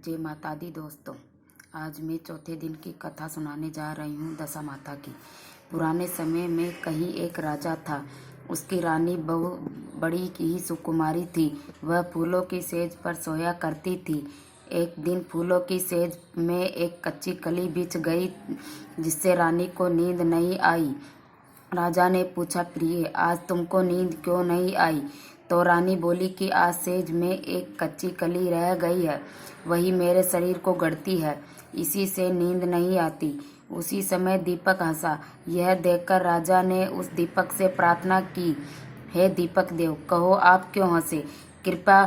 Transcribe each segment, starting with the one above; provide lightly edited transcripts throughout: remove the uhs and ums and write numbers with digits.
जय माता दी दोस्तों। आज मैं चौथे दिन की कथा सुनाने जा रही हूँ दशा माता की। पुराने समय में कहीं एक राजा था। उसकी रानी बड़ी ही सुकुमारी थी। वह फूलों की सेज पर सोया करती थी। एक दिन फूलों की सेज में एक कच्ची कली बिछ गई, जिससे रानी को नींद नहीं आई। राजा ने पूछा, प्रिय, आज तुमको नींद क्यों नहीं आई? तो रानी बोली कि आज सेज में एक कच्ची कली रह गई है, वही मेरे शरीर को गढ़ती है, इसी से नींद नहीं आती। उसी समय दीपक हंसा। यह देखकर राजा ने उस दीपक से प्रार्थना की, हे दीपक देव, कहो आप क्यों हंसे? कृपा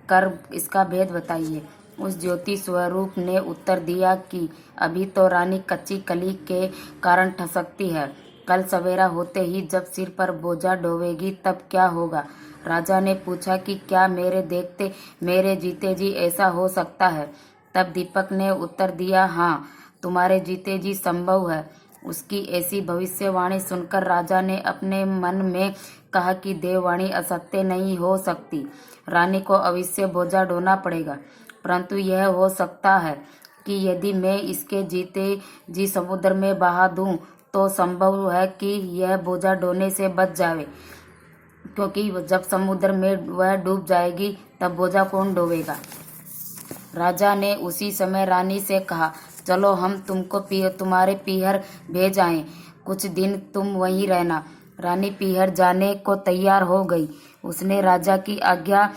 कर इसका भेद बताइए। उस ज्योति स्वरूप ने उत्तर दिया कि अभी तो रानी कच्ची कली के कारण ठसकती है, कल सवेरा होते ही जब सिर पर बोझा ढोवेगी तब क्या होगा? राजा ने पूछा कि क्या मेरे देखते मेरे जीते जी ऐसा हो सकता है? तब दीपक ने उत्तर दिया, हाँ, तुम्हारे जीते जी संभव है। उसकी ऐसी भविष्यवाणी सुनकर राजा ने अपने मन में कहा कि देववाणी असत्य नहीं हो सकती। रानी को अवश्य बोझा ढोना पड़ेगा, परंतु यह हो सकता है कि यदि मैं इसके जीते जी समुद्र में बहा दूं तो संभव है कि यह बोझा ढोने से बच जावे, क्योंकि जब समुद्र में वह डूब जाएगी तब बोझा कौन ढोवेगा? राजा ने उसी समय रानी से कहा, चलो हम तुमको तुम्हारे पीहर भेज आएं, कुछ दिन तुम वहीं रहना। रानी पीहर जाने को तैयार हो गई। उसने राजा की आज्ञा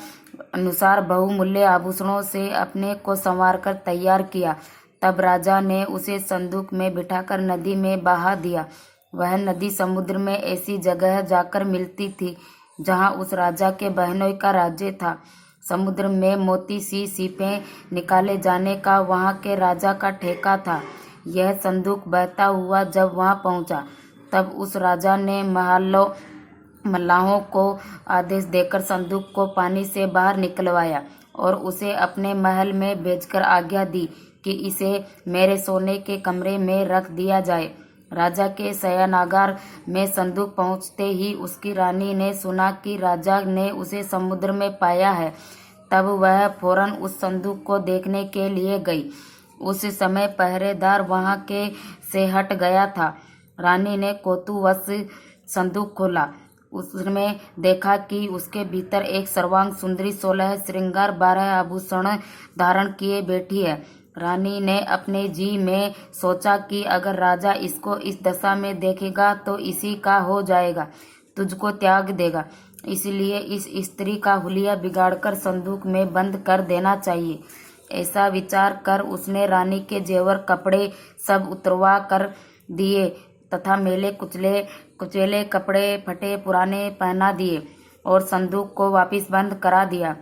अनुसार बहुमूल्य आभूषणों से अपने को संवार कर तैयार किया। तब राजा ने उसे संदूक में बिठाकर नदी में बहा दिया। वह नदी समुद्र में ऐसी जगह जाकर मिलती थी जहाँ उस राजा के बहनोई का राज्य था। समुद्र में मोती सी सीपें निकाले जाने का वहाँ के राजा का ठेका था। यह संदूक बहता हुआ जब वहाँ पहुँचा, तब उस राजा ने मल्लाहों को आदेश देकर संदूक को पानी से बाहर निकलवाया और उसे अपने महल में भेजकर आज्ञा दी कि इसे मेरे सोने के कमरे में रख दिया जाए। राजा के शयनागार में संदूक पहुंचते ही उसकी रानी ने सुना कि राजा ने उसे समुद्र में पाया है। तब वह फौरन उस संदूक को देखने के लिए गई। उस समय पहरेदार वहां के से हट गया था। रानी ने कौतूहलवश संदूक खोला। उसमें देखा कि उसके भीतर एक सर्वांग सुंदरी 16 श्रृंगार 12 आभूषण धारण किए बैठी है। रानी ने अपने जी में सोचा कि अगर राजा इसको इस दशा में देखेगा तो इसी का हो जाएगा, तुझको त्याग देगा, इसलिए इस स्त्री का हुलिया बिगाड़कर संदूक में बंद कर देना चाहिए। ऐसा विचार कर उसने रानी के जेवर कपड़े सब उतरवा कर दिए तथा मेले कुचले कपड़े फटे पुराने पहना दिए और संदूक को वापस बंद करा दिया।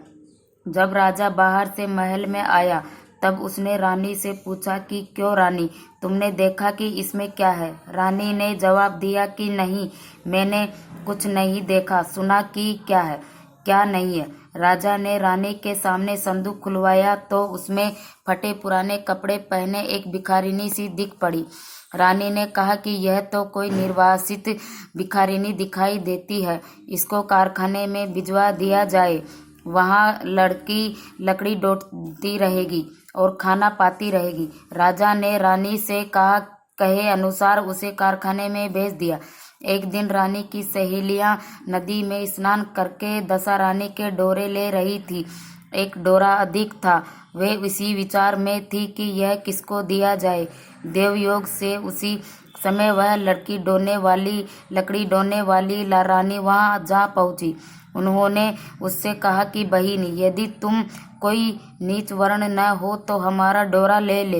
जब राजा बाहर से महल में आया तब उसने रानी से पूछा कि क्यों रानी, तुमने देखा कि इसमें क्या है? रानी ने जवाब दिया कि नहीं, मैंने कुछ नहीं देखा, सुना कि क्या है, क्या नहीं है। राजा ने रानी के सामने संदूक खुलवाया तो उसमें फटे पुराने कपड़े पहने एक भिखारिनी सी दिख पड़ी। रानी ने कहा कि यह तो कोई निर्वासित भिखारिनी दिखाई देती है, इसको कारखाने में भिजवा दिया जाए, वहाँ लड़की लकड़ी डोटती रहेगी और खाना पाती रहेगी। राजा ने रानी से कहे अनुसार उसे कारखाने में भेज दिया। एक दिन रानी की सहेलियां नदी में स्नान करके दशा रानी के डोरे ले रही थी। एक डोरा अधिक था। वे इसी विचार में थी कि यह किसको दिया जाए। देवयोग से उसी समय वह लकड़ी डोने वाली रानी वहां जा पहुंची। उन्होंने उससे कहा कि बहिन, यदि तुम कोई नीच वर्ण न हो तो हमारा डोरा ले ले।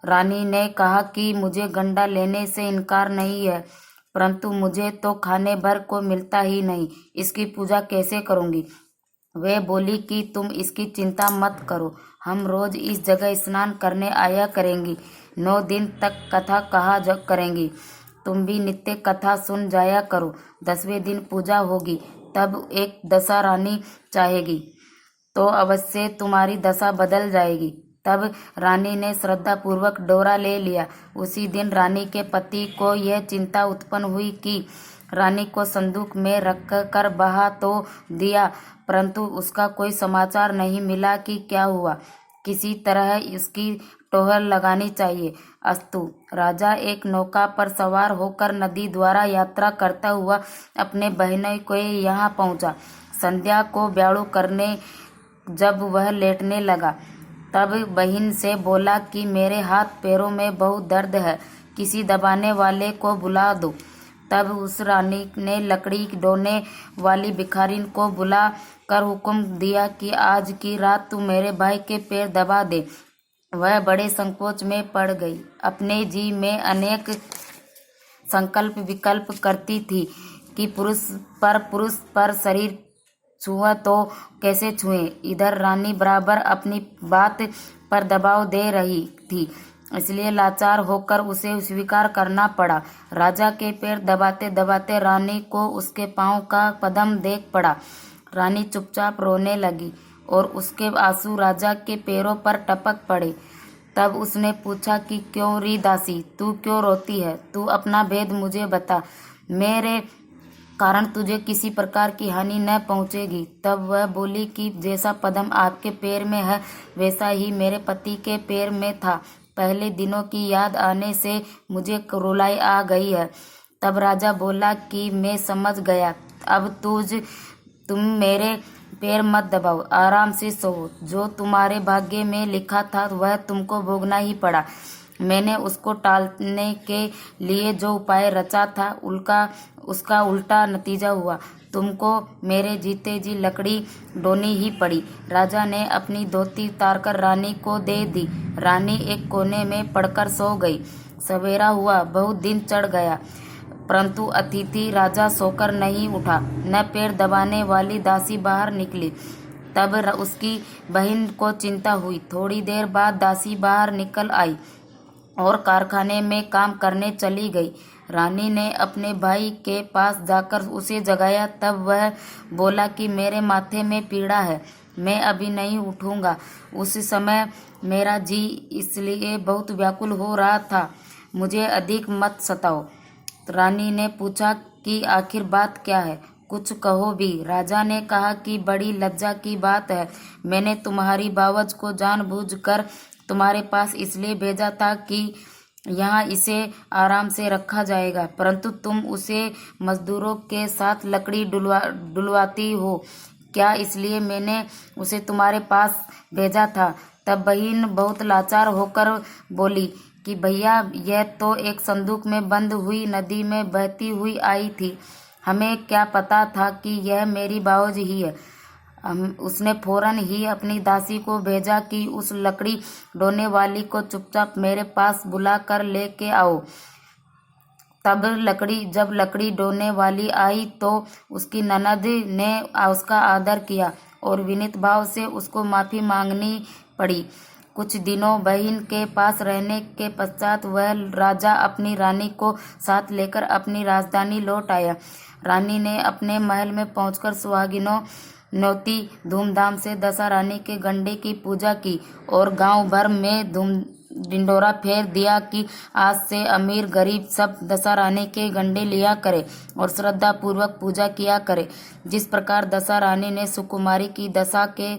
रानी ने कहा कि मुझे गंडा लेने से इनकार नहीं है, परंतु मुझे तो खाने भर को मिलता ही नहीं, इसकी पूजा कैसे करूंगी? वे बोली कि तुम इसकी चिंता मत करो, हम रोज इस जगह स्नान करने आया करेंगी, 9 दिन तक कथा कहा करेंगी, तुम भी नित्य कथा सुन जाया करो। 10वें दिन पूजा होगी, तब एक दशा रानी चाहेगी तो अवश्य तुम्हारी दशा बदल जाएगी। तब रानी ने श्रद्धा पूर्वक डोरा ले लिया। उसी दिन रानी के पति को यह चिंता उत्पन्न हुई कि रानी को संदूक में रख कर बहा तो दिया, परंतु उसका कोई समाचार नहीं मिला कि क्या हुआ। किसी तरह इसकी टोहर लगानी चाहिए। अस्तु। राजा एक नौका पर सवार होकर नदी द्वारा यात्रा करता हुआ अपने बहनोई के यहाँ पहुँचा। संध्या को ब्याड़ू करने जब वह लेटने लगा तब बहन से बोला कि मेरे हाथ पैरों में बहुत दर्द है, किसी दबाने वाले को बुला दो। तब उस रानी ने लकड़ी ढोने वाली भिखारिन को बुला कर हुक्म दिया कि आज की रात तू मेरे भाई के पैर दबा दे। वह बड़े संकोच में पड़ गई। अपने जी में अनेक संकल्प विकल्प करती थी कि पुरुष पर शरीर छुआ तो कैसे छुए। इधर रानी बराबर अपनी बात पर दबाव दे रही थी, इसलिए लाचार होकर उसे स्वीकार करना पड़ा। राजा के पैर दबाते दबाते रानी को उसके पांव का पदम देख पड़ा। रानी चुपचाप रोने लगी और उसके आंसू राजा के पैरों पर टपक पड़े। तब उसने पूछा कि क्यों री दासी, तू क्यों रोती है? तू अपना भेद मुझे बता, मेरे कारण तुझे किसी प्रकार की हानि न पहुंचेगी। तब वह बोली कि जैसा पदम आपके पैर में है वैसा ही मेरे पति के पैर में था। पहले दिनों की याद आने से मुझे रुलाई आ गई है। तब राजा बोला कि मैं समझ गया, अब तुम मेरे पैर मत दबाओ, आराम से सो। जो तुम्हारे भाग्य में लिखा था वह तुमको भोगना ही पड़ा। मैंने उसको टालने के लिए जो उपाय रचा था उसका उल्टा नतीजा हुआ। तुमको मेरे जीते जी लकड़ी ढोनी ही पड़ी। राजा ने अपनी धोती उतारकर रानी को दे दी। रानी एक कोने में पड़कर सो गई। सवेरा हुआ, बहुत दिन चढ़ गया, परंतु अतिथि राजा सोकर नहीं उठा, न पैर दबाने वाली दासी बाहर निकली। तब उसकी बहन को चिंता हुई। थोड़ी देर बाद दासी बाहर निकल आई और कारखाने में काम करने चली गई। रानी ने अपने भाई के पास जाकर उसे जगाया। तब वह बोला कि मेरे माथे में पीड़ा है, मैं अभी नहीं उठूंगा। उस समय मेरा जी इसलिए बहुत व्याकुल हो रहा था, मुझे अधिक मत सताओ। रानी ने पूछा कि आखिर बात क्या है, कुछ कहो भी। राजा ने कहा कि बड़ी लज्जा की बात है, मैंने तुम्हारी बावज को जानबूझकर तुम्हारे पास इसलिए भेजा था कि यहाँ इसे आराम से रखा जाएगा, परंतु तुम उसे मजदूरों के साथ लकड़ी डुलवाती हो क्या, इसलिए मैंने उसे तुम्हारे पास भेजा था। तब बहन बहुत लाचार होकर बोली कि भैया, यह तो एक संदूक में बंद हुई नदी में बहती हुई आई थी, हमें क्या पता था कि यह मेरी बावज ही है। उसने फौरन ही अपनी दासी को भेजा कि उस लकड़ी ढोने वाली को चुपचाप मेरे पास बुला कर लेके आओ। जब लकड़ी ढोने वाली आई तो उसकी ननद ने उसका आदर किया और विनीत भाव से उसको माफी मांगनी पड़ी। कुछ दिनों बहन के पास रहने के पश्चात वह राजा अपनी रानी को साथ लेकर अपनी राजधानी लौट आया। रानी ने अपने महल में पहुंचकर सुहागिनों नौती धूमधाम से दशा रानी के गंडे की पूजा की और गांव भर में ढिंडोरा फेर दिया कि आज से अमीर गरीब सब दशा रानी के गंडे लिया करे और श्रद्धा पूर्वक पूजा किया करे। जिस प्रकार दशा रानी ने सुकुमारी की दशा के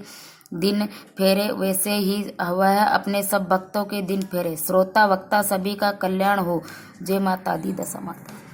दिन फेरे, वैसे ही वह अपने सब भक्तों के दिन फेरे। श्रोता वक्ता सभी का कल्याण हो। जय माता दी दशा माता।